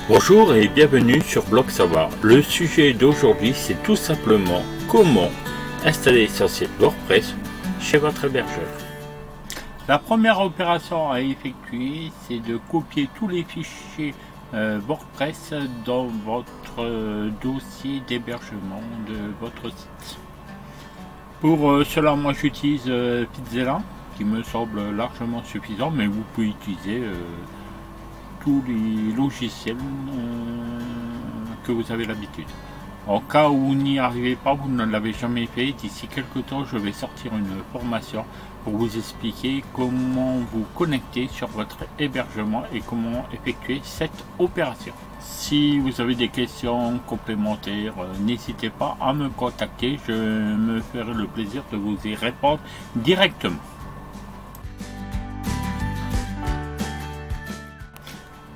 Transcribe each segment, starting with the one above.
Bonjour et bienvenue sur Blog Savoir. Le sujet d'aujourd'hui, c'est tout simplement comment installer son site WordPress chez votre hébergeur. La première opération à effectuer, c'est de copier tous les fichiers WordPress dans votre dossier d'hébergement de votre site. Pour cela, moi j'utilise Pizzella, qui me semble largement suffisant, mais vous pouvez utiliser tous les logiciels que vous avez l'habitude. En cas où vous n'y arrivez pas, vous ne l'avez jamais fait, d'ici quelques temps je vais sortir une formation pour vous expliquer comment vous connecter sur votre hébergement et comment effectuer cette opération. Si vous avez des questions complémentaires, n'hésitez pas à me contacter, je me ferai le plaisir de vous y répondre directement.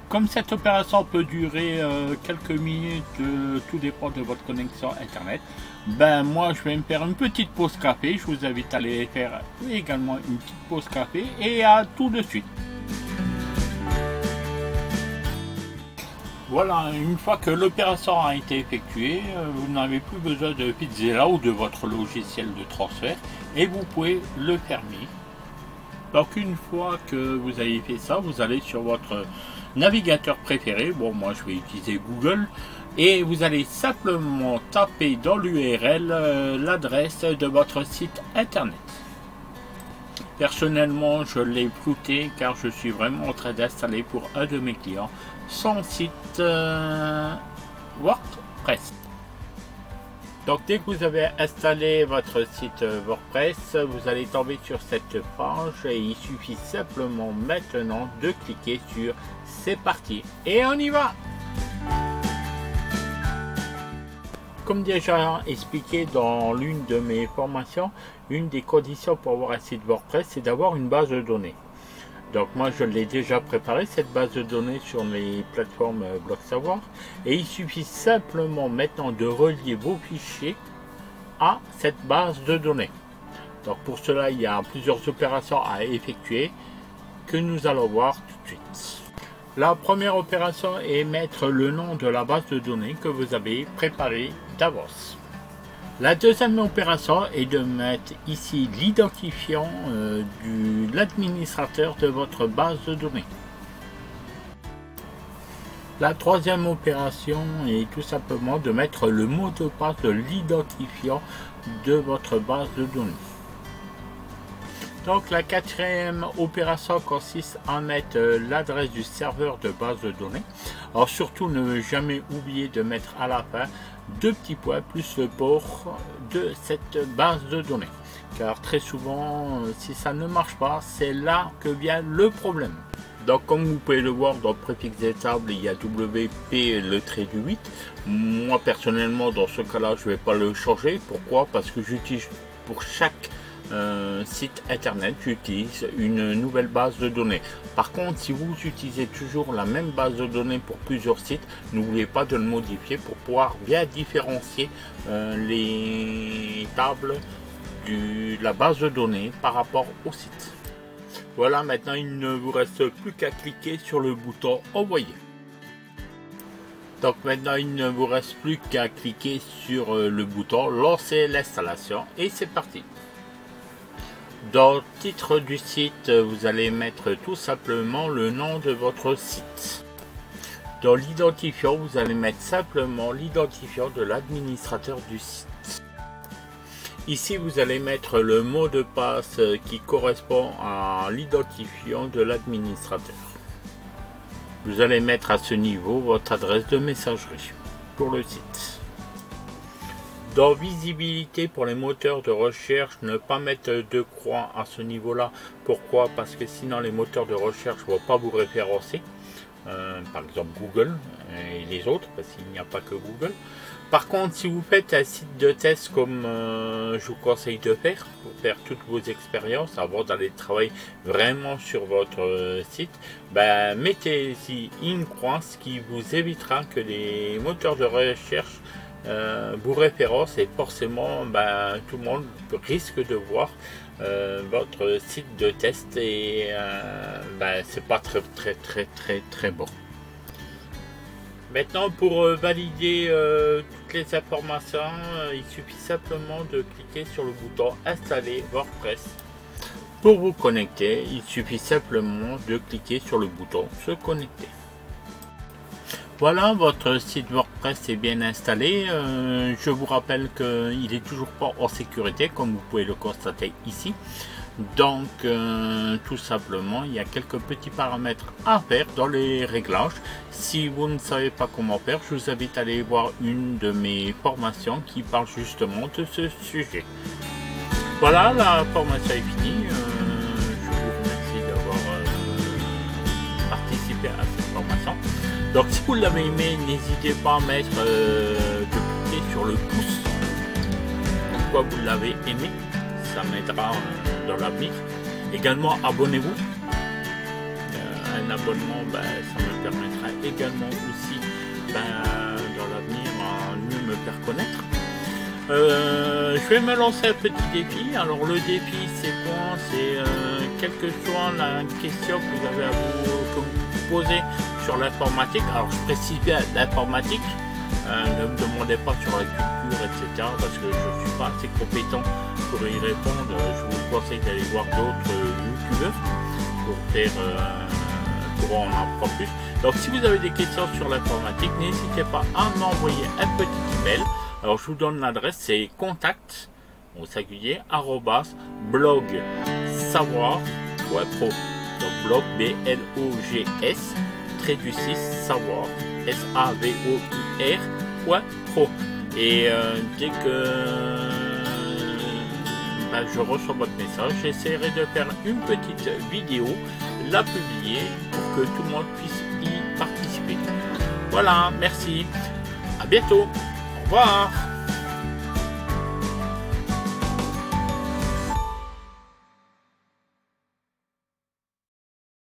Comme cette opération peut durer quelques minutes, tout dépend de votre connexion internet, moi je vais me faire une petite pause café. Je vous invite à aller faire également une petite pause café et à tout de suite. Voilà, une fois que l'opération a été effectuée, vous n'avez plus besoin de Pizzella ou de votre logiciel de transfert et vous pouvez le fermer. Donc une fois que vous avez fait ça, vous allez sur votre navigateur préféré, bon moi je vais utiliser Google, et vous allez simplement taper dans l'URL l'adresse de votre site internet. Personnellement je l'ai flouté car je suis vraiment en train d'installer pour un de mes clients son site WordPress. Donc dès que vous avez installé votre site WordPress, vous allez tomber sur cette page et il suffit simplement maintenant de cliquer sur c'est parti et on y va. Comme déjà expliqué dans l'une de mes formations, une des conditions pour avoir un site WordPress, c'est d'avoir une base de données. Donc moi je l'ai déjà préparé cette base de données sur les plateformes Blog Savoir et il suffit simplement maintenant de relier vos fichiers à cette base de données. Donc pour cela il y a plusieurs opérations à effectuer que nous allons voir tout de suite. La première opération est mettre le nom de la base de données que vous avez préparée d'avance. La deuxième opération est de mettre ici l'identifiant de l'administrateur de votre base de données. La troisième opération est tout simplement de mettre le mot de passe de l'identifiant de votre base de données. Donc la quatrième opération consiste à mettre l'adresse du serveur de base de données. Alors surtout ne jamais oublier de mettre à la fin deux petits points plus le port de cette base de données. Car très souvent si ça ne marche pas, c'est là que vient le problème. Donc comme vous pouvez le voir dans le préfixe des tables, il y a WP le trait du 8. Moi personnellement dans ce cas là je ne vais pas le changer. Pourquoi? Parce que j'utilise pour chaque site internet, j'utilise une nouvelle base de données. Par contre, si vous utilisez toujours la même base de données pour plusieurs sites, n'oubliez pas de le modifier pour pouvoir bien différencier les tables de la base de données par rapport au site. Voilà, maintenant il ne vous reste plus qu'à cliquer sur le bouton envoyer. Donc maintenant il ne vous reste plus qu'à cliquer sur le bouton lancer l'installation et c'est parti. Dans le titre du site, vous allez mettre tout simplement le nom de votre site. Dans l'identifiant, vous allez mettre simplement l'identifiant de l'administrateur du site. Ici, vous allez mettre le mot de passe qui correspond à l'identifiant de l'administrateur. Vous allez mettre à ce niveau votre adresse de messagerie pour le site. Dans visibilité pour les moteurs de recherche, ne pas mettre de croix à ce niveau là. Pourquoi? Parce que sinon les moteurs de recherche ne vont pas vous référencer. Par exemple Google et les autres, parce qu'il n'y a pas que Google. Par contre, si vous faites un site de test comme je vous conseille de faire, pour faire toutes vos expériences avant d'aller travailler vraiment sur votre site, mettez-y une croix, ce qui vous évitera que les moteurs de recherche vous référencent et forcément tout le monde risque de voir votre site de test et c'est pas très bon. Maintenant, pour valider toutes les informations, il suffit simplement de cliquer sur le bouton Installer WordPress. Pour vous connecter, il suffit simplement de cliquer sur le bouton Se connecter. Voilà, votre site WordPress est bien installé. Je vous rappelle qu'il n'est toujours pas en sécurité, comme vous pouvez le constater ici. Donc, tout simplement, il y a quelques petits paramètres à faire dans les réglages. Si vous ne savez pas comment faire, je vous invite à aller voir une de mes formations qui parle justement de ce sujet. Voilà, la formation est finie. Je vous remercie d'avoir participé à cette formation. Donc, si vous l'avez aimé, n'hésitez pas à mettre de cliquer sur le pouce. Pourquoi vous l'avez aimé? Ça m'aidera dans l'avenir. Également, abonnez-vous. Un abonnement, ça me permettra également aussi dans l'avenir à mieux me faire connaître. Je vais me lancer un petit défi. Alors le défi, c'est quoi? C'est quelle que soit la question que vous avez à vous poser sur l'informatique. Alors je précise bien l'informatique. Ne me demandez pas sur la culture, etc. parce que je ne suis pas assez compétent pour y répondre. Je vous conseille d'aller voir d'autres youtubeurs pour en apprendre plus. Donc si vous avez des questions sur l'informatique, n'hésitez pas à m'envoyer un petit email. Alors je vous donne l'adresse, c'est contact au singulier @blog savoir.pro. Donc blog BLOGS _6 savoir SAVOUR.pro. Et dès que je reçois votre message, j'essaierai de faire une petite vidéo, la publier pour que tout le monde puisse y participer. Voilà, merci, à bientôt, au revoir.